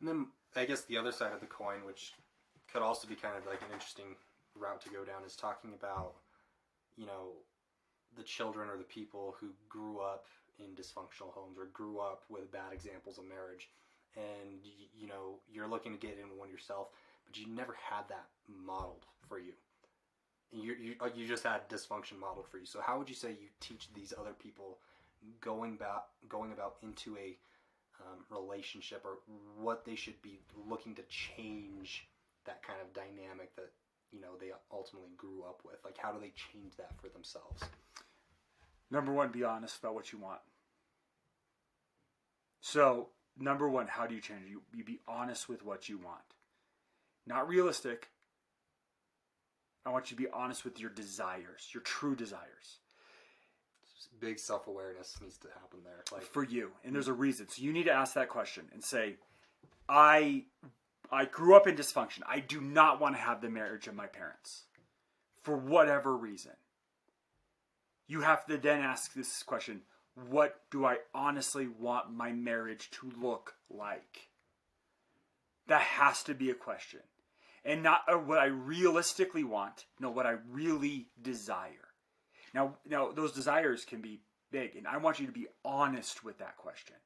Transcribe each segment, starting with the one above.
And then I guess the other side of the coin, which could also be kind of like an interesting route to go down, is talking about, you know, the children or the people who grew up in dysfunctional homes or grew up with bad examples of marriage, and you know, you're looking to get in one yourself, but you never had that modeled for you. You just had dysfunction modeled for you. So how would you say you teach these other people going about into a relationship, or what they should be looking to change that kind of dynamic that, you know, they ultimately grew up with? Like, how do they change that for themselves? Number one, be honest about what you want. So, number one, how do you change it? You be honest with what you want. Not realistic. I want you to be honest with your desires, your true desires. Big self-awareness needs to happen there. Like, for you. And there's a reason. So you need to ask that question and say, I grew up in dysfunction. I do not want to have the marriage of my parents. For whatever reason. You have to then ask this question, what do I honestly want my marriage to look like? That has to be a question. And not what I realistically want, no, what I really desire. Now those desires can be big, and I want you to be honest with that question.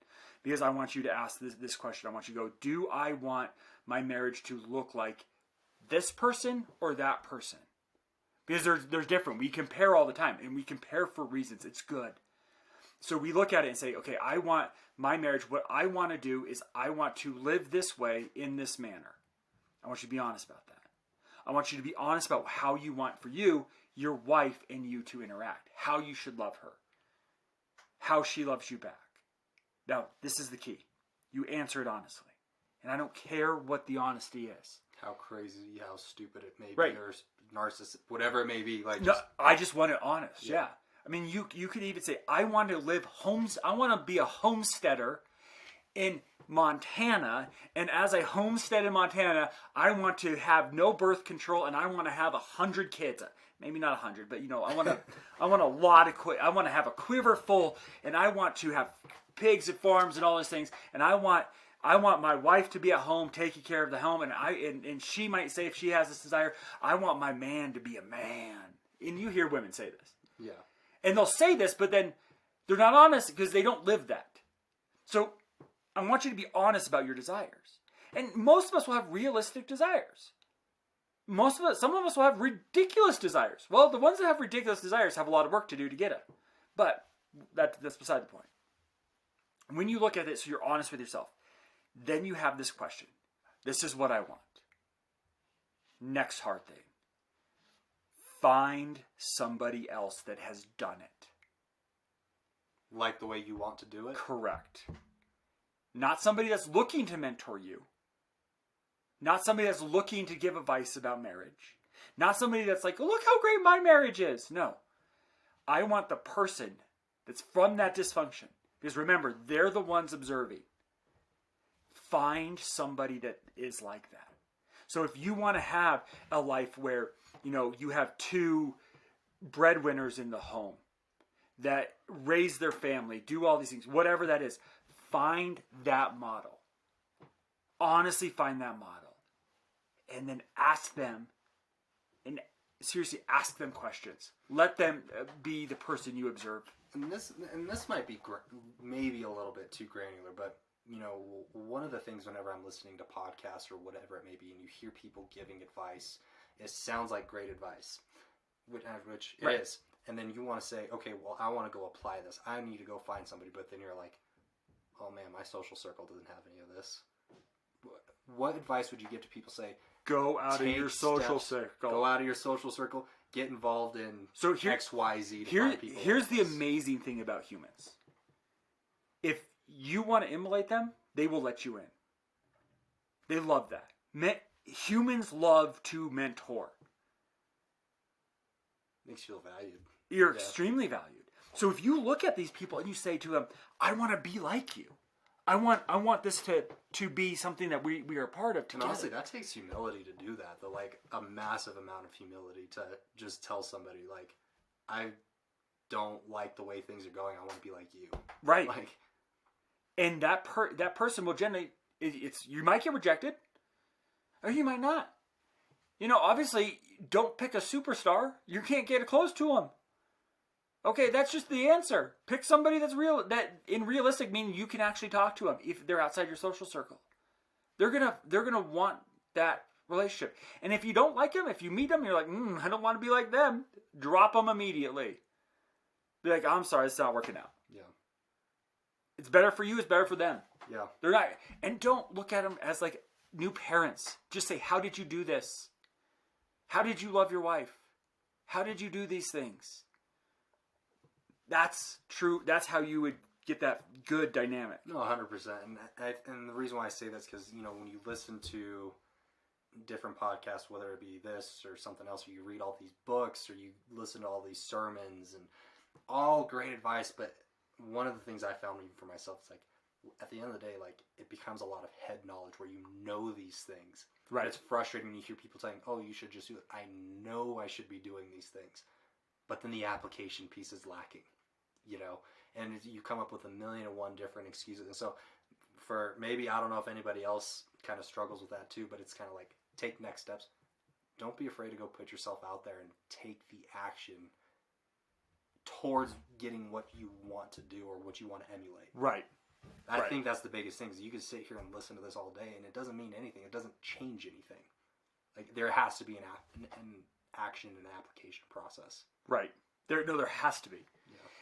Because I want you to ask this question. I want you to go, do I want my marriage to look like this person or that person? Because there's different. We compare all the time, and we compare for reasons. It's good. So we look at it and say, okay, I want my marriage, what I want to do is I want to live this way in this manner. I want you to be honest about that. I want you to be honest about how you want for you, your wife, and you to interact. How you should love her. How she loves you back. Now, this is the key. You answer it honestly. And I don't care what the honesty is. How crazy, how stupid it may be, right. Or narcissistic, whatever it may be. Like, no, I just want it honest, yeah. I mean, you could even say, I want to live I want to be a homesteader in Montana, and as I homestead in Montana, I want to have no birth control, and I want to have 100 kids. Maybe not 100, but you know, I want a lot of I want to have a quiver full, and I want to have pigs and farms and all those things, and I want my wife to be at home taking care of the home, and she might say, if she has this desire, I want my man to be a man. And you hear women say this. Yeah. And they'll say this, but then they're not honest because they don't live that. So I want you to be honest about your desires. And most of us will have realistic desires. Some of us will have ridiculous desires. Well, the ones that have ridiculous desires have a lot of work to do to get it. But that's beside the point. When you look at it, so you're honest with yourself, then you have this question. This is what I want. Next hard thing. Find somebody else that has done it. Like the way you want to do it? Correct. Not somebody that's looking to mentor you. Not somebody that's looking to give advice about marriage. Not somebody that's like, look how great my marriage is. No. I want the person that's from that dysfunction. Because remember, they're the ones observing. Find somebody that is like that. So if you want to have a life where, you know, you have two breadwinners in the home that raise their family, do all these things, whatever that is, find that model. Honestly find that model. And then ask them, and seriously ask them questions. Let them be the person you observe. And this might be maybe a little bit too granular, but you know, one of the things whenever I'm listening to podcasts or whatever it may be, and you hear people giving advice, it sounds like great advice, which it right. is. And then you want to say, okay, well, I want to go apply this. I need to go find somebody. But then you're like, oh man, my social circle doesn't have any of this. What advice would you give to people? Say, go out of your social circle. Go out of your social circle. Get involved in X, Y, Z. Here's the amazing thing about humans. If you want to immolate them, they will let you in. They love that. Humans love to mentor. Makes you feel valued. You're extremely valued. So if you look at these people and you say to them, I want to be like you. I want this to be something that we are a part of together. And honestly, that takes humility to do that. Like a massive amount of humility to just tell somebody, like, I don't like the way things are going. I want to be like you. Right. Like, and that person will generally, It's you might get rejected, or you might not. Obviously, don't pick a superstar. You can't get close to them. Okay, that's just the answer. Pick somebody that's real. That in realistic meaning you can actually talk to them if they're outside your social circle. They're gonna want that relationship. And if you don't like them, if you meet them, you're like, I don't want to be like them. Drop them immediately. Be like, I'm sorry, it's not working out. Yeah. It's better for you. It's better for them. Yeah. They're not, and don't look at them as like new parents. Just say, how did you do this? How did you love your wife? How did you do these things? That's true. That's how you would get that good dynamic. No, 100%. And the reason why I say that's because, when you listen to different podcasts, whether it be this or something else, or you read all these books, or you listen to all these sermons, and all great advice, but one of the things I found even for myself is like, at the end of the day, like, it becomes a lot of head knowledge where you know these things. Right. It's frustrating when you hear people saying, oh, you should just do it. I know I should be doing these things. But then the application piece is lacking, and you come up with 1,000,001 different excuses. And so for maybe, I don't know if anybody else kind of struggles with that too, but it's kind of like, take next steps. Don't be afraid to go put yourself out there and take the action towards getting what you want to do or what you want to emulate. Right. I think that's the biggest thing, is you can sit here and listen to this all day and it doesn't mean anything. It doesn't change anything. Like, there has to be an action and application process. Right. There has to be.